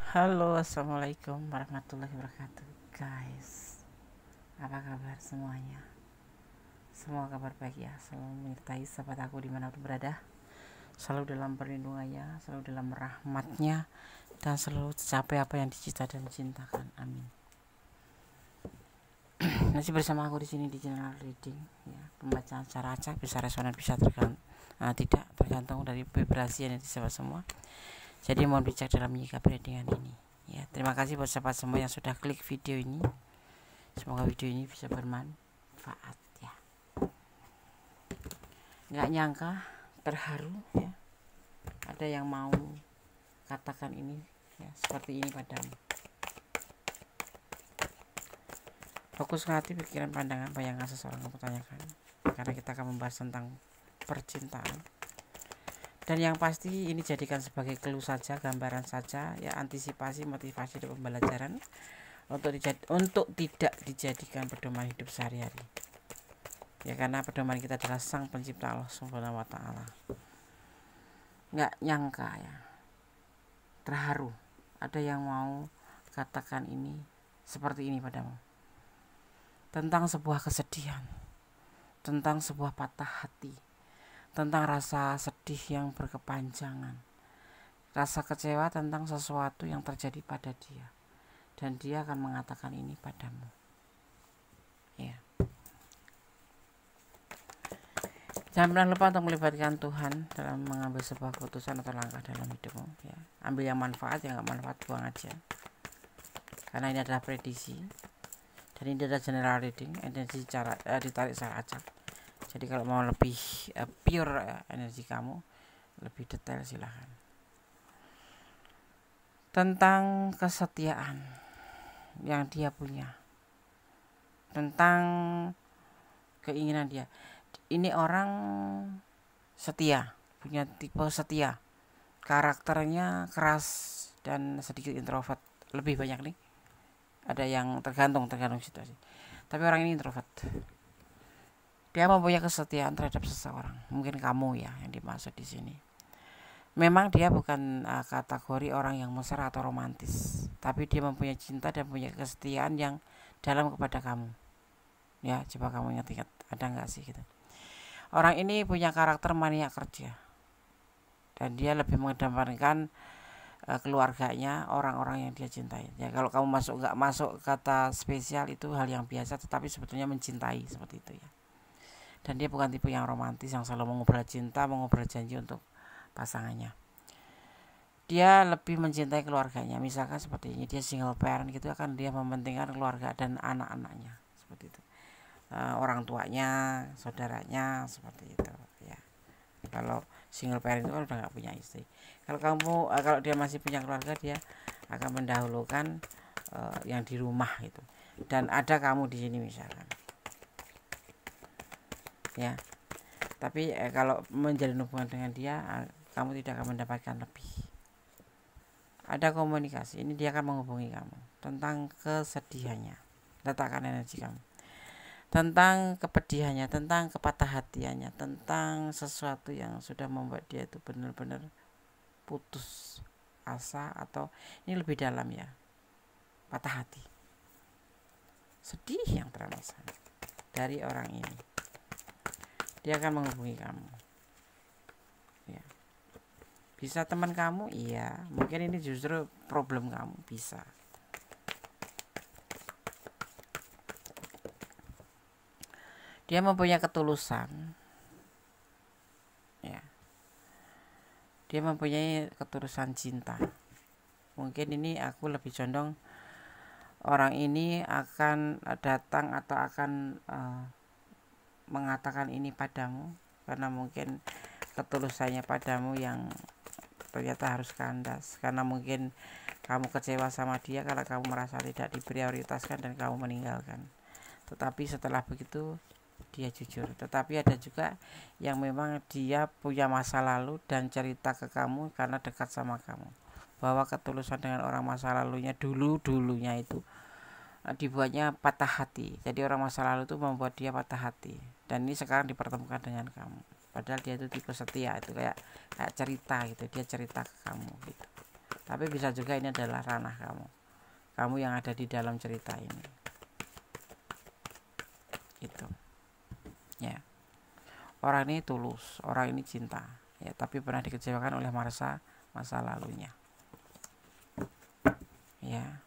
Halo, assalamualaikum warahmatullahi wabarakatuh, guys. Apa kabar semuanya? Semua kabar baik ya. Selalu menyertai sahabat aku dimanapun berada. Selalu dalam perlindungannya, selalu dalam rahmatnya, dan selalu tercapai apa yang dicita dan dicintakan. Amin. Masih bersama aku di sini di channel reading, ya. Pembacaan secara acak, bisa resonan, bisa tidak tergantung dari vibrasi yang disebut semua. Jadi mohon bijak dalam menyikapi readingan ini. Ya, terima kasih buat sahabat semua yang sudah klik video ini. Semoga video ini bisa bermanfaat ya. Nggak nyangka, terharu ya. Ada yang mau katakan ini ya, seperti ini padamu. Fokus ke hati, pikiran, pandangan, bayangan seseorang kamu tanyakan. Karena kita akan membahas tentang percintaan. Dan yang pasti ini jadikan sebagai clue saja, gambaran saja ya, antisipasi, motivasi dan pembelajaran untuk tidak dijadikan pedoman hidup sehari-hari. Ya, karena pedoman kita adalah Sang Pencipta Allah Subhanahu wa taala. Nggak nyangka ya. Terharu ada yang mau katakan ini seperti ini padamu. Tentang sebuah kesedihan, tentang sebuah patah hati, tentang rasa sedih yang berkepanjangan, rasa kecewa tentang sesuatu yang terjadi pada dia, dan dia akan mengatakan ini padamu ya. Jangan pernah lupa untuk melibatkan Tuhan dalam mengambil sebuah keputusan atau langkah dalam hidupmu ya. Ambil yang manfaat, yang gak manfaat buang aja, karena ini adalah prediksi dan ini adalah general reading. Energi ditarik secara acak. Jadi kalau mau lebih pure energi kamu, lebih detail silahkan. Tentang kesetiaan yang dia punya, tentang keinginan dia. Ini orang setia, punya tipe setia, karakternya keras dan sedikit introvert, lebih banyak nih. Ada yang tergantung situasi, tapi orang ini introvert. Dia mempunyai kesetiaan terhadap seseorang, mungkin kamu ya yang dimaksud di sini. Memang dia bukan kategori orang yang mesra atau romantis, tapi dia mempunyai cinta dan punya kesetiaan yang dalam kepada kamu ya. Coba kamu ingat-ingat, ada nggak sih gitu. Orang ini punya karakter maniak kerja, dan dia lebih mengedepankan keluarganya, orang-orang yang dia cintai ya. Kalau kamu nggak masuk kata spesial, itu hal yang biasa, tetapi sebetulnya mencintai seperti itu ya. Dan dia bukan tipe yang romantis yang selalu mengobrol cinta, mengobrol janji untuk pasangannya. Dia lebih mencintai keluarganya, misalkan seperti ini, dia single parent gitu, akan dia mementingkan keluarga dan anak-anaknya seperti itu. Orang tuanya, saudaranya seperti itu ya. Kalau single parent itu udah nggak punya istri. Kalau dia masih punya keluarga, dia akan mendahulukan yang di rumah itu. Dan ada kamu di sini misalkan ya. Tapi kalau menjalin hubungan dengan dia, kamu tidak akan mendapatkan lebih. Ada komunikasi, ini dia akan menghubungi kamu tentang kesedihannya, letakkan energi kamu, tentang kepedihannya, tentang kepatah hatiannya, tentang sesuatu yang sudah membuat dia itu benar-benar putus asa, atau ini lebih dalam ya, patah hati, sedih yang teramat dari orang ini. Dia akan menghubungi kamu ya. Bisa teman kamu, iya, mungkin ini justru problem kamu, bisa. Dia mempunyai ketulusan ya. Dia mempunyai ketulusan cinta. Mungkin ini aku lebih condong orang ini akan datang atau akan mengatakan ini padamu karena mungkin ketulusannya padamu yang ternyata harus kandas, karena mungkin kamu kecewa sama dia karena kamu merasa tidak diprioritaskan dan kamu meninggalkan. Tetapi setelah begitu dia jujur. Tetapi ada juga yang memang dia punya masa lalu dan cerita ke kamu karena dekat sama kamu, bahwa ketulusan dengan orang masa lalunya dulunya itu dibuatnya patah hati. Jadi orang masa lalu itu membuat dia patah hati, dan ini sekarang dipertemukan dengan kamu. Padahal dia itu tipe setia, itu kayak cerita gitu, dia cerita ke kamu gitu. Tapi bisa juga ini adalah ranah kamu yang ada di dalam cerita ini, gitu ya. Orang ini tulus, orang ini cinta ya, tapi pernah dikecewakan oleh masa lalunya ya.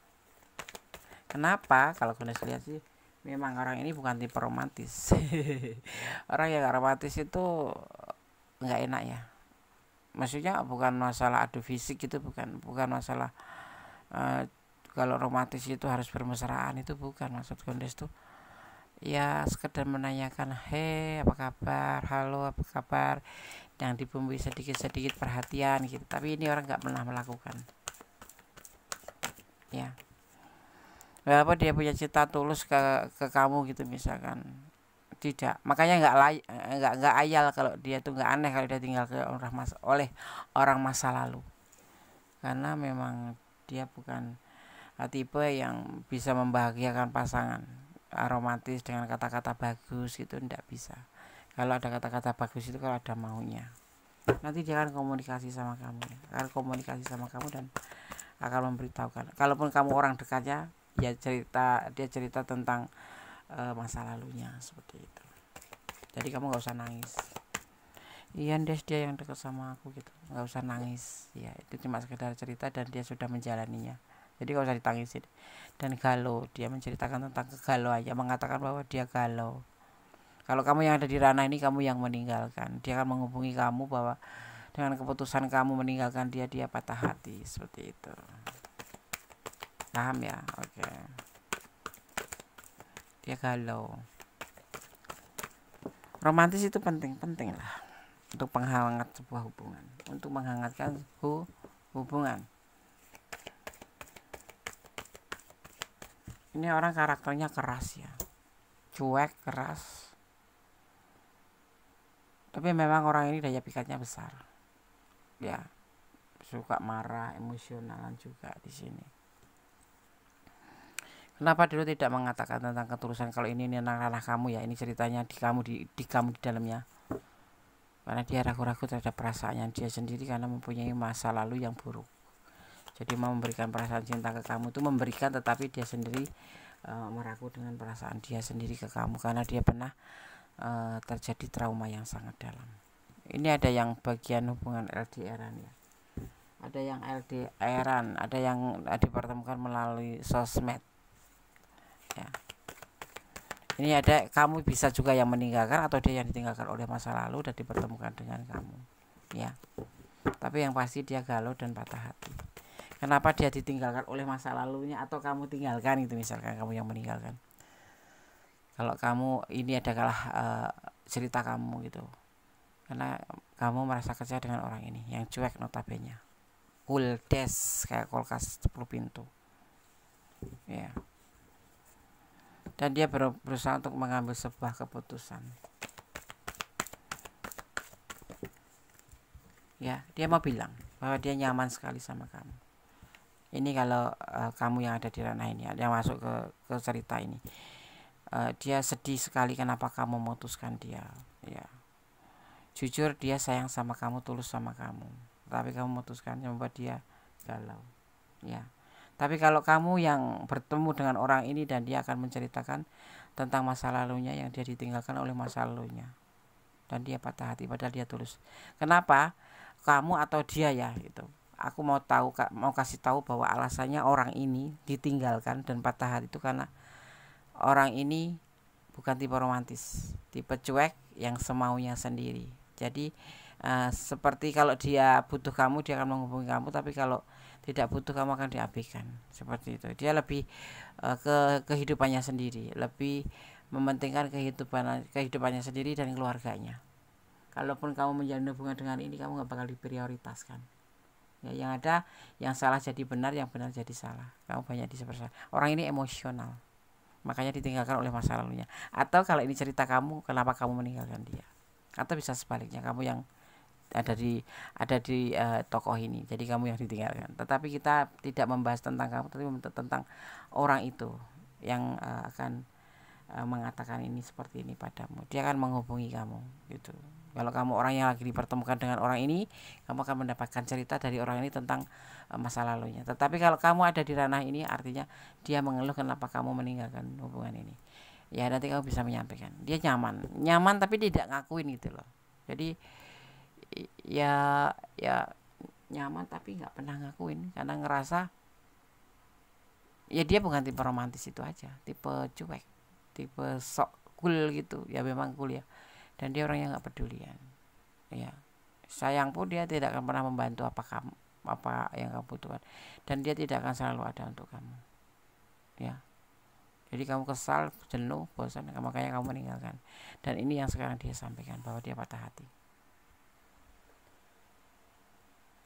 Kenapa? Kalau kalian lihat sih, memang orang ini bukan tipe romantis. Orang yang gak romantis itu nggak enak ya. Maksudnya bukan masalah adu fisik gitu, bukan masalah kalau romantis itu harus bermesraan, itu bukan maksud Gondes tuh. Ya sekedar menanyakan, apa kabar, halo apa kabar, yang dibumbui sedikit-sedikit perhatian gitu. Tapi ini orang nggak pernah melakukan ya. Apa dia punya cita tulus ke kamu gitu misalkan, tidak. Makanya nggak ayal kalau dia tuh, nggak aneh kalau dia tinggal oleh orang masa lalu, karena memang dia bukan tipe yang bisa membahagiakan pasangan romantis dengan kata-kata bagus gitu, tidak bisa. Kalau ada kata-kata bagus itu kalau ada maunya, nanti dia akan komunikasi sama kamu, dan akan memberitahukan. Kalaupun kamu orang dekatnya, dia cerita tentang masa lalunya seperti itu. Jadi kamu nggak usah nangis. Iya Des, dia yang dekat sama aku gitu, nggak usah nangis ya, itu cuma sekedar cerita dan dia sudah menjalaninya. Jadi gak usah ditangisin. Dan galau, dia menceritakan tentang kegalauannya, mengatakan bahwa dia galau. Kalau kamu yang ada di ranah ini, kamu yang meninggalkan, dia akan menghubungi kamu bahwa dengan keputusan kamu meninggalkan dia patah hati, seperti itu. Paham ya? Oke. Dia galau. Romantis itu penting lah untuk penghangat sebuah hubungan, untuk menghangatkan hubungan. Ini orang karakternya keras ya, cuek, keras. Tapi memang orang ini daya pikatnya besar, ya, suka marah, emosionalan juga di sini. Kenapa dulu tidak mengatakan tentang ketulusan? Kalau ini tentang ranah kamu ya, ini ceritanya di kamu di dalamnya. Karena dia ragu-ragu terhadap perasaannya dia sendiri karena mempunyai masa lalu yang buruk. Jadi mau memberikan perasaan cinta ke kamu itu memberikan, tetapi dia sendiri meragu dengan perasaan dia sendiri ke kamu karena dia pernah terjadi trauma yang sangat dalam. Ini ada yang bagian hubungan LDR-an ya, ada yang LDR-an, ada yang dipertemukan melalui sosmed ya. Ini ada kamu bisa juga yang meninggalkan atau dia yang ditinggalkan oleh masa lalu dan dipertemukan dengan kamu ya. Tapi yang pasti dia galau dan patah hati. Kenapa dia ditinggalkan oleh masa lalunya atau kamu tinggalkan itu, misalkan kamu yang meninggalkan. Kalau kamu ini adalah cerita kamu gitu, karena kamu merasa kecewa dengan orang ini yang cuek notabene, kuldes kayak kulkas 10 pintu ya. Dan dia berusaha untuk mengambil sebuah keputusan ya. Dia mau bilang bahwa dia nyaman sekali sama kamu. Ini kalau kamu yang ada di ranah ini, yang masuk ke cerita ini, dia sedih sekali kenapa kamu memutuskan dia ya. Jujur dia sayang sama kamu, tulus sama kamu, tapi kamu memutuskan membuat dia galau ya. Tapi kalau kamu yang bertemu dengan orang ini dan dia akan menceritakan tentang masa lalunya yang dia ditinggalkan oleh masa lalunya dan dia patah hati padahal dia tulus. Kenapa? Kamu atau dia ya gitu. Aku mau kasih tahu bahwa alasannya orang ini ditinggalkan dan patah hati itu karena orang ini bukan tipe romantis, tipe cuek yang semaunya sendiri. Jadi seperti kalau dia butuh kamu dia akan menghubungi kamu, tapi kalau tidak butuh kamu akan diabaikan, seperti itu. Dia lebih ke kehidupannya sendiri, lebih mementingkan kehidupannya sendiri dan keluarganya. Kalaupun kamu menjalin hubungan dengan ini, kamu gak bakal diprioritaskan ya. Yang ada yang salah jadi benar, yang benar jadi salah. Kamu banyak disepersa. Orang ini emosional, makanya ditinggalkan oleh masa lalunya. Atau kalau ini cerita kamu, kenapa kamu meninggalkan dia. Atau bisa sebaliknya, kamu yang ada di tokoh ini, jadi kamu yang ditinggalkan. Tetapi kita tidak membahas tentang kamu, tapi tentang orang itu yang akan mengatakan ini seperti ini padamu. Dia akan menghubungi kamu gitu. Kalau kamu orang yang lagi dipertemukan dengan orang ini, kamu akan mendapatkan cerita dari orang ini tentang masa lalunya. Tetapi kalau kamu ada di ranah ini, artinya dia mengeluh kenapa kamu meninggalkan hubungan ini. Ya nanti kamu bisa menyampaikan. Dia nyaman tapi tidak ngakuin gitu loh. Jadi ya nyaman tapi nggak pernah ngakuin karena ngerasa ya dia bukan tipe romantis itu aja, tipe cuek, tipe sok cool gitu. Ya memang cool ya. Dan dia orang yang nggak pedulian. Ya sayang pun dia tidak akan pernah membantu apa yang kamu butuhkan, dan dia tidak akan selalu ada untuk kamu. Ya, jadi kamu kesal, jenuh, bosan, makanya kamu meninggalkan. Dan ini yang sekarang dia sampaikan, bahwa dia patah hati.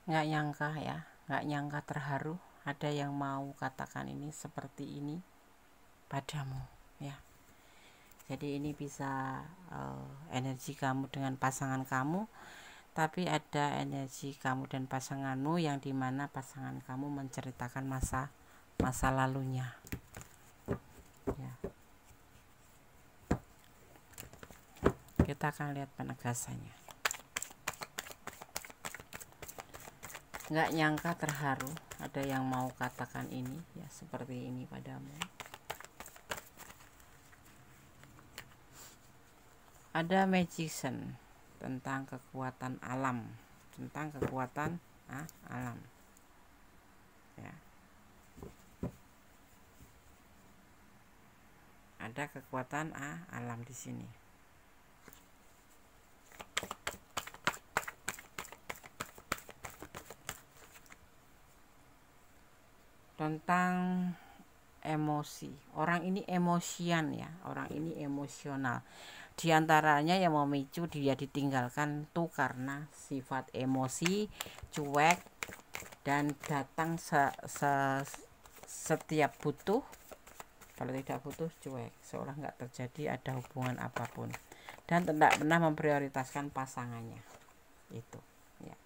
Nggak nyangka ya, nggak nyangka, terharu ada yang mau katakan ini seperti ini padamu. Ya, jadi ini bisa energi kamu dengan pasangan kamu, tapi ada energi kamu dan pasanganmu yang dimana pasangan kamu menceritakan masa lalunya. Ya. Kita akan lihat penegasannya. Nggak nyangka, terharu ada yang mau katakan ini ya seperti ini padamu. Ada magician, tentang kekuatan alam, alam. Ya. Ada kekuatan alam di sini. Tentang emosi. Orang ini emosian ya, orang ini emosional. Di antaranya yang memicu dia ditinggalkan tuh karena sifat emosi, cuek, dan datang setiap butuh. Kalau tidak butuh, cuek, seolah nggak terjadi ada hubungan apapun, dan tidak pernah memprioritaskan pasangannya itu. Ya.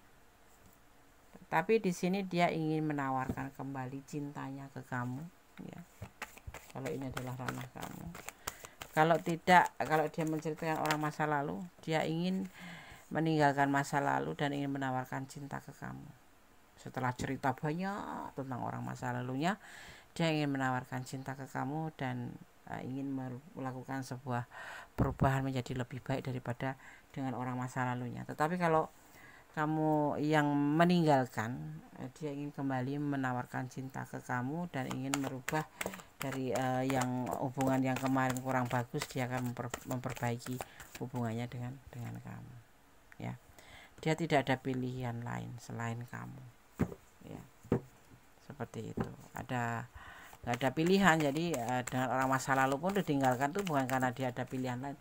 Tapi di sini dia ingin menawarkan kembali cintanya ke kamu. Ya. Kalau ini adalah ranah kamu. Kalau tidak, kalau dia menceritakan orang masa lalu, dia ingin meninggalkan masa lalu dan ingin menawarkan cinta ke kamu. Setelah cerita banyak tentang orang masa lalunya, dia ingin menawarkan cinta ke kamu dan ingin melakukan sebuah perubahan menjadi lebih baik daripada dengan orang masa lalunya. Tetapi kalau kamu yang meninggalkan, dia ingin kembali menawarkan cinta ke kamu dan ingin merubah dari yang hubungan yang kemarin kurang bagus, dia akan memperbaiki hubungannya dengan kamu. Ya, dia tidak ada pilihan lain selain kamu. Ya, seperti itu. Nggak ada pilihan. Jadi dengan orang masa lalu pun ditinggalkan tuh bukan karena dia ada pilihan lain,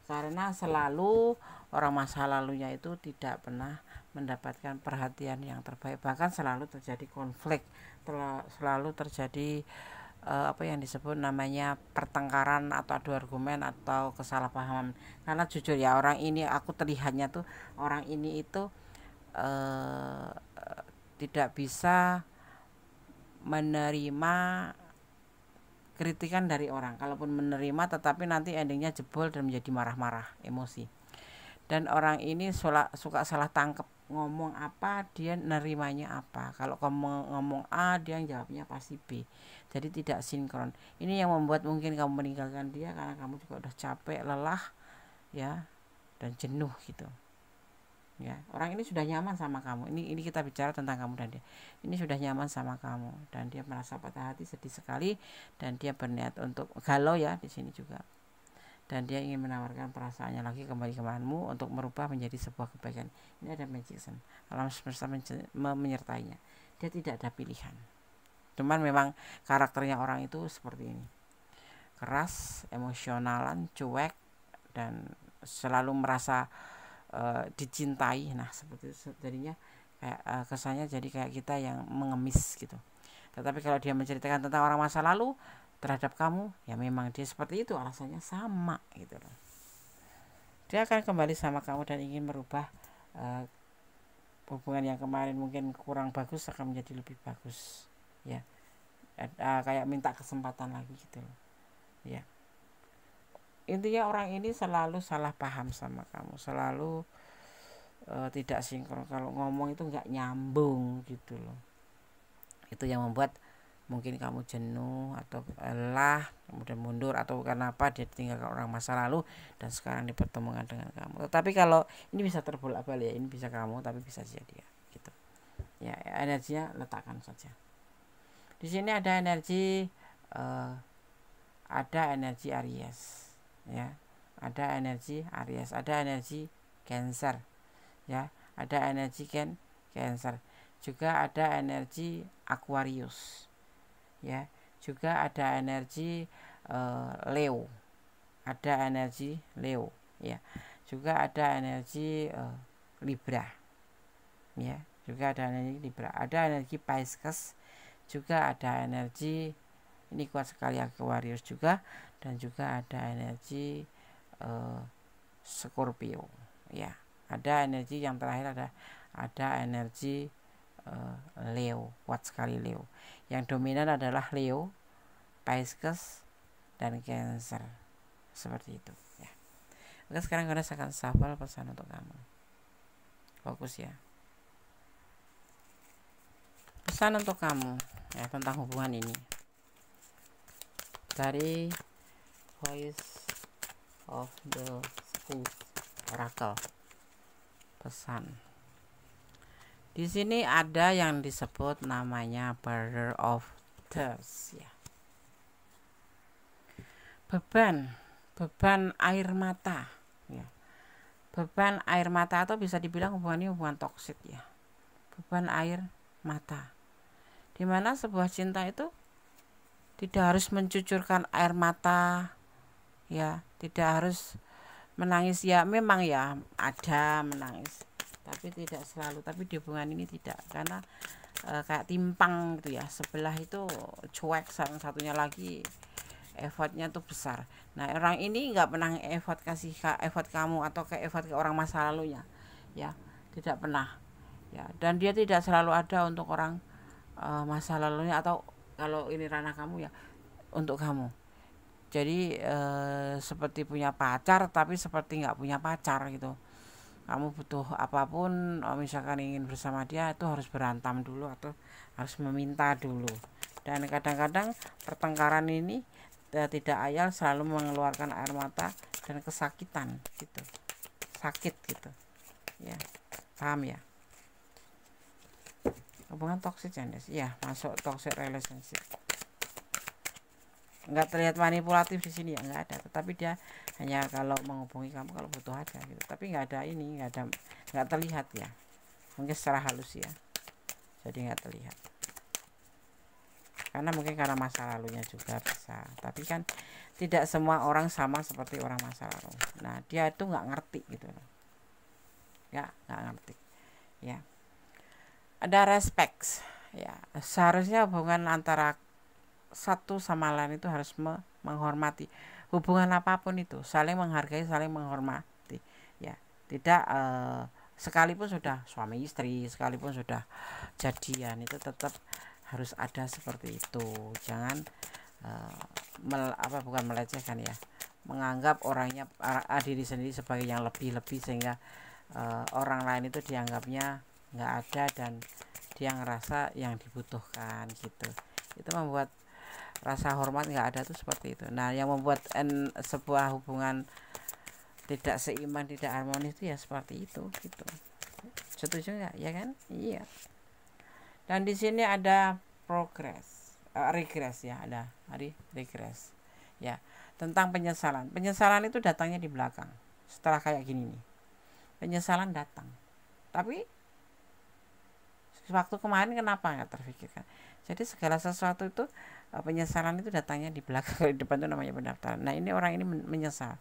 karena selalu orang masa lalunya itu tidak pernah mendapatkan perhatian yang terbaik, bahkan selalu terjadi konflik, selalu terjadi apa yang disebut namanya pertengkaran atau adu argumen atau kesalahpahaman. Karena jujur ya, orang ini aku terlihatnya tuh orang ini itu tidak bisa menerima kritikan dari orang. Kalaupun menerima, tetapi nanti endingnya jebol dan menjadi marah-marah, emosi. Dan orang ini suka salah tangkap, ngomong apa dia nerimanya apa. Kalau kamu ngomong A, dia jawabnya pasti B. Jadi tidak sinkron. Ini yang membuat mungkin kamu meninggalkan dia karena kamu juga udah capek, lelah, ya, dan jenuh gitu. Ya, orang ini sudah nyaman sama kamu. Ini kita bicara tentang kamu dan dia. Ini sudah nyaman sama kamu dan dia merasa patah hati, sedih sekali, dan dia berniat untuk galau ya di sini juga. Dan dia ingin menawarkan perasaannya lagi kembali kepadamu untuk merubah menjadi sebuah kebaikan. Ini ada magician, alam semesta menyertainya. Dia tidak ada pilihan. Cuman memang karakternya orang itu seperti ini. Keras, emosionalan, cuek, dan selalu merasa dicintai. Nah seperti itu jadinya kayak kesannya jadi kayak kita yang mengemis gitu. Tetapi kalau dia menceritakan tentang orang masa lalu terhadap kamu, ya memang dia seperti itu, alasannya sama gitu loh. Dia akan kembali sama kamu dan ingin merubah hubungan yang kemarin mungkin kurang bagus akan menjadi lebih bagus. Ya, kayak minta kesempatan lagi gitu loh. Ya. Intinya orang ini selalu salah paham sama kamu, selalu tidak sinkron, kalau ngomong itu nggak nyambung gitu loh. Itu yang membuat mungkin kamu jenuh atau lelah, kemudian mundur, atau karena apa dia ditinggalkan orang masa lalu dan sekarang dipertemukan dengan kamu. Tetapi kalau ini bisa terbolak-balik ya, ini bisa kamu tapi bisa saja dia gitu ya. Energinya letakkan saja di sini. Ada energi Aries ya, ada energi Aries, ada energi Cancer ya, ada energi Cancer, juga ada energi Aquarius ya, juga ada energi Leo, ada energi Leo ya, juga ada energi Libra ya, juga ada energi Libra, ada energi Pisces, juga ada energi, ini kuat sekali Aquarius juga, dan juga ada energi Scorpio ya. Ada energi yang terakhir, ada energi Leo, kuat sekali Leo. Yang dominan adalah Leo, Pisces, dan Cancer, seperti itu ya. Oke, sekarang saya akan shuffle pesan untuk kamu. Fokus ya. Pesan untuk kamu ya tentang hubungan ini dari Voice of the School Oracle. Pesan di sini ada yang disebut namanya Border of Tears ya. Beban air mata ya. Beban air mata, atau bisa dibilang hubungan ini hubungan toksik ya. Beban air mata, dimana sebuah cinta itu tidak harus mencucurkan air mata ya, tidak harus menangis ya. Memang ya ada menangis, tapi tidak selalu. Tapi di hubungan ini tidak, karena kayak timpang gitu ya, sebelah itu cuek, satunya lagi effortnya tuh besar. Nah, orang ini nggak pernah effort kamu atau effort ke orang masa lalunya ya, tidak pernah ya. Dan dia tidak selalu ada untuk orang masa lalunya, atau kalau ini ranah kamu ya untuk kamu. Jadi seperti punya pacar tapi seperti nggak punya pacar gitu. Kamu butuh apapun, misalkan ingin bersama dia, itu harus berantam dulu atau harus meminta dulu. Dan kadang-kadang pertengkaran ini tidak ayal, selalu mengeluarkan air mata dan kesakitan gitu, sakit gitu ya. Paham ya? Hubungan toxic ya, masuk toxic relationship. Nggak terlihat manipulatif di sini ya, nggak ada. Tetapi dia hanya kalau menghubungi kamu kalau butuh aja gitu. Tapi nggak terlihat ya. Mungkin secara halus ya, jadi nggak terlihat. Karena mungkin karena masa lalunya juga bisa. Tapi kan tidak semua orang sama seperti orang masa lalu. Nah, dia itu nggak ngerti gitu loh. Ya, nggak ngerti. Ya. Ada respect ya. Seharusnya hubungan antara satu sama lain itu harus menghormati. Hubungan apapun itu saling menghargai, saling menghormati ya. Tidak sekalipun sudah suami istri, sekalipun sudah jadian, itu tetap harus ada seperti itu. Jangan bukan melecehkan ya, menganggap orangnya diri sendiri sebagai yang lebih sehingga orang lain itu dianggapnya nggak ada dan dia ngerasa yang dibutuhkan gitu. Itu membuat rasa hormat nggak ada tuh, seperti itu. Nah, yang membuat sebuah hubungan tidak seimbang, tidak harmonis itu ya seperti itu gitu. Setuju nggak ya kan? Iya. Dan di sini ada regres ya, ada regres ya, tentang penyesalan. Penyesalan itu datangnya di belakang, setelah kayak gini nih, penyesalan datang. Tapi waktu kemarin kenapa nggak terfikirkan? Jadi segala sesuatu itu penyesalan itu datangnya di belakang, di depan itu namanya pendaftaran. Nah, ini orang ini menyesal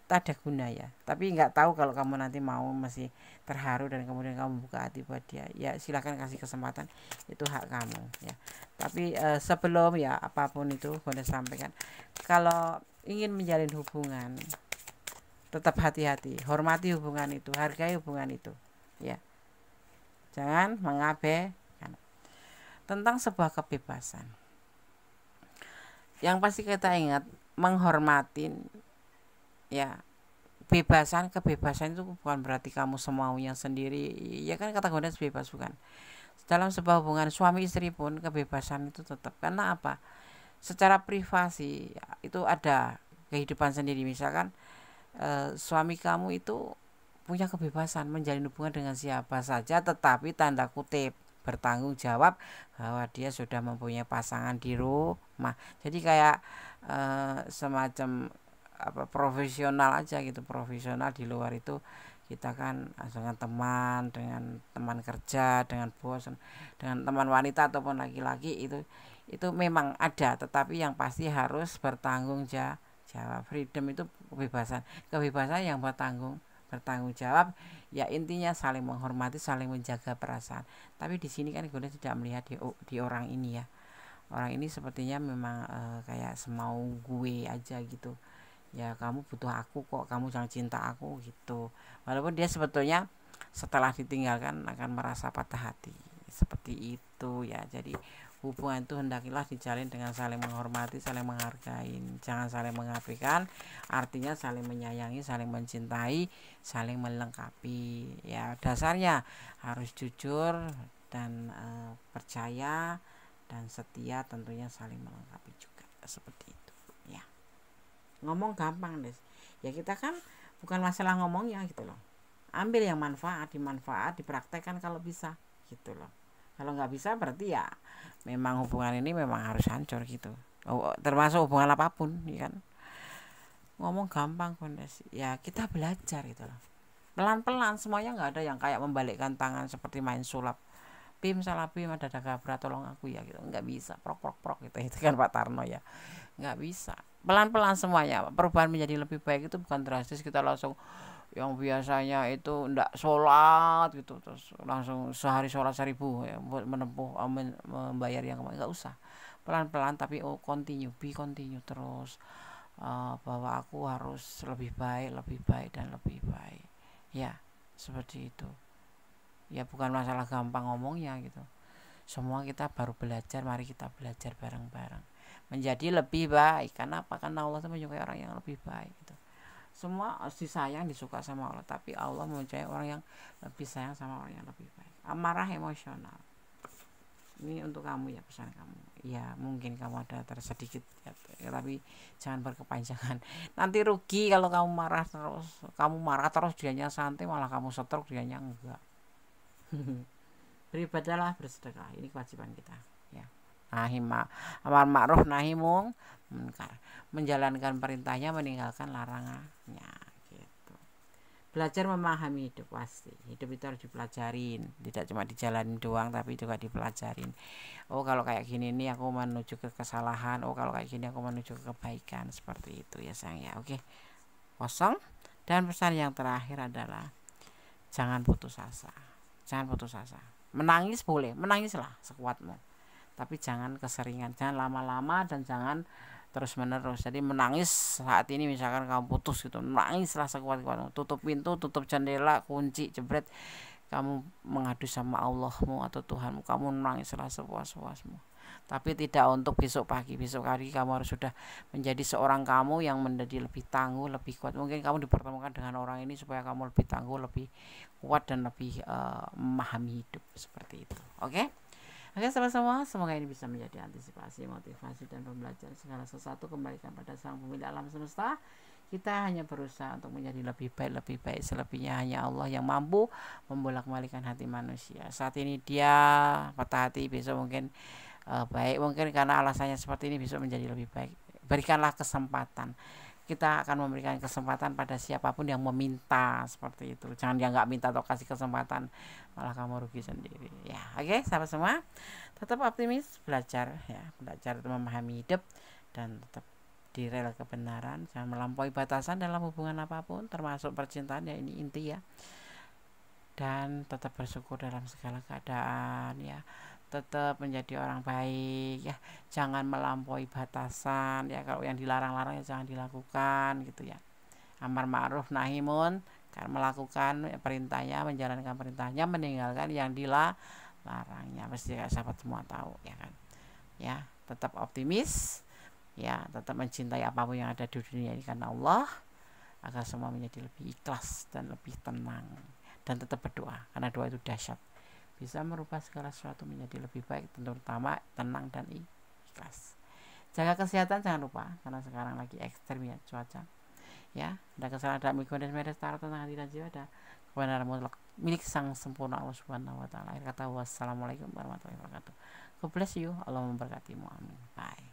tak ada guna ya. Tapi nggak tahu kalau kamu nanti mau masih terharu dan kemudian kamu buka hati buat dia, ya silahkan kasih kesempatan, itu hak kamu ya. Tapi sebelum ya apapun itu boleh sampaikan, kalau ingin menjalin hubungan tetap hati-hati, hormati hubungan itu, hargai hubungan itu ya. Jangan mengabaikan tentang sebuah kebebasan. Yang pasti kita ingat, menghormatin ya, kebebasan itu bukan berarti kamu semaunya sendiri, ya kan, kata Gondes bebas, bukan. Dalam sebuah hubungan suami istri pun kebebasan itu tetap, karena apa, secara privasi itu ada kehidupan sendiri. Misalkan suami kamu itu punya kebebasan menjalin hubungan dengan siapa saja, tetapi tanda kutip bertanggung jawab bahwa dia sudah mempunyai pasangan di rumah. Jadi kayak semacam apa, profesional aja gitu, profesional. Di luar itu kita kan dengan teman kerja, dengan bos, dengan teman wanita ataupun laki-laki, itu memang ada, tetapi yang pasti harus bertanggung jawab. Freedom itu kebebasan yang bertanggung jawab, ya intinya saling menghormati, saling menjaga perasaan. Tapi di sini kan gue tidak melihat di orang ini ya. Orang ini sepertinya memang kayak semau gue aja gitu. Ya kamu butuh aku kok, kamu jangan cinta aku gitu. Walaupun dia sebetulnya setelah ditinggalkan akan merasa patah hati. Seperti itu ya. Jadi hubungan itu hendakilah dijalin dengan saling menghormati, saling menghargai, jangan saling mengabaikan. Artinya saling menyayangi, saling mencintai, saling melengkapi. Ya dasarnya harus jujur dan percaya dan setia, tentunya saling melengkapi juga, seperti itu ya. Ngomong gampang Des, ya kita kan bukan masalah ngomongnya gitu loh, ambil yang dimanfaat dipraktekkan kalau bisa gitu loh. Kalau nggak bisa berarti ya memang hubungan ini memang harus hancur gitu. Termasuk hubungan apapun ya kan. Ngomong gampang Des, ya kita belajar gitu loh, pelan-pelan. Semuanya nggak ada yang kayak membalikkan tangan seperti main sulap. Bim salah Bim, ada gabra, tolong aku ya gitu, nggak bisa, prok gitu, itu kan Pak Tarno ya, nggak bisa. Pelan-pelan semuanya. Perubahan menjadi lebih baik itu bukan drastis kita langsung yang biasanya itu ndak sholat gitu terus langsung sehari sholat 1000 ya, buat membayar yang kemarin. Nggak usah, pelan-pelan tapi continue terus, bahwa aku harus lebih baik dan lebih baik ya, seperti itu ya. Bukan masalah gampang ngomongnya gitu, semua kita baru belajar. Mari kita belajar bareng-bareng menjadi lebih baik. Karena apa? Karena Allah itu menyukai orang yang lebih baik gitu. Semua disayang, disuka sama Allah, tapi Allah mencari orang yang lebih sayang sama orang yang lebih baik. Amarah emosional ini untuk kamu ya, pesan kamu ya. Mungkin kamu ada tersedikit ya, tapi jangan berkepanjangan, nanti rugi kalau kamu marah terus dianya santai, malah kamu stroke dianya enggak. Beribadahlah, bersedekah, ini kewajiban kita ya. Amar ma'ruf nahi munkar, menjalankan perintahnya, meninggalkan larangannya gitu. Belajar memahami hidup, pasti hidup itu harus dipelajarin, tidak cuma dijalanin doang tapi juga dipelajarin. Oh kalau kayak gini nih aku menuju ke kesalahan, oh kalau kayak gini aku menuju ke kebaikan, seperti itu ya sayang ya. Oke, kosong. Dan pesan yang terakhir adalah jangan putus asa. Menangis boleh, menangislah sekuatmu, tapi jangan keseringan, jangan lama-lama, dan jangan terus menerus. Jadi menangis saat ini misalkan kamu putus gitu, menangislah sekuat-kuatmu, tutup pintu, tutup jendela, kunci, jebret, kamu mengadu sama Allahmu atau Tuhanmu, kamu menangislah sepuas-puasmu, tapi tidak untuk besok pagi kamu harus sudah menjadi seorang kamu yang menjadi lebih tangguh, lebih kuat. Mungkin kamu dipertemukan dengan orang ini supaya kamu lebih tangguh, lebih kuat, dan lebih memahami hidup, seperti itu. Oke, sama-sama, semoga ini bisa menjadi antisipasi, motivasi, dan pembelajaran. Segala sesuatu kembalikan pada Sang Pemilik alam semesta. Kita hanya berusaha untuk menjadi lebih baik. Selebihnya hanya Allah yang mampu membolak-balikan hati manusia. Saat ini dia patah hati, besok mungkin baik. Mungkin karena alasannya seperti ini, besok menjadi lebih baik. Berikanlah kesempatan. Kita akan memberikan kesempatan pada siapapun yang meminta, seperti itu. Jangan dia nggak minta atau kasih kesempatan, malah kamu rugi sendiri ya. Oke, sahabat semua, tetap optimis, belajar memahami hidup, dan tetap di rel kebenaran. Jangan melampaui batasan dalam hubungan apapun, termasuk percintaan ya, ini inti ya. Dan tetap bersyukur dalam segala keadaan ya. Tetap menjadi orang baik ya, jangan melampaui batasan ya. Kalau yang dilarang-larang ya jangan dilakukan gitu ya. Amar ma'ruf nahi munkar, melakukan perintahnya, menjalankan perintahnya, meninggalkan yang dilarangnya. Pasti sahabat semua tahu ya kan ya. Tetap optimis ya, tetap mencintai apapun yang ada di dunia ini karena Allah, agar semua menjadi lebih ikhlas dan lebih tenang, dan tetap berdoa karena doa itu dahsyat, bisa merubah segala sesuatu menjadi lebih baik, terutama tenang dan ikhlas. Jaga kesehatan jangan lupa, karena sekarang lagi ekstrem ya cuaca ya. Ada kesalahan, ada mengikuti media tentang hati dan jiwa, ada kebenaran mutlak milik sang sempurna Allah Subhanahu wa taala. Akhir kata, wassalamualaikum warahmatullahi wabarakatuh. God bless you, Allah memberkatimu, amin. Bye.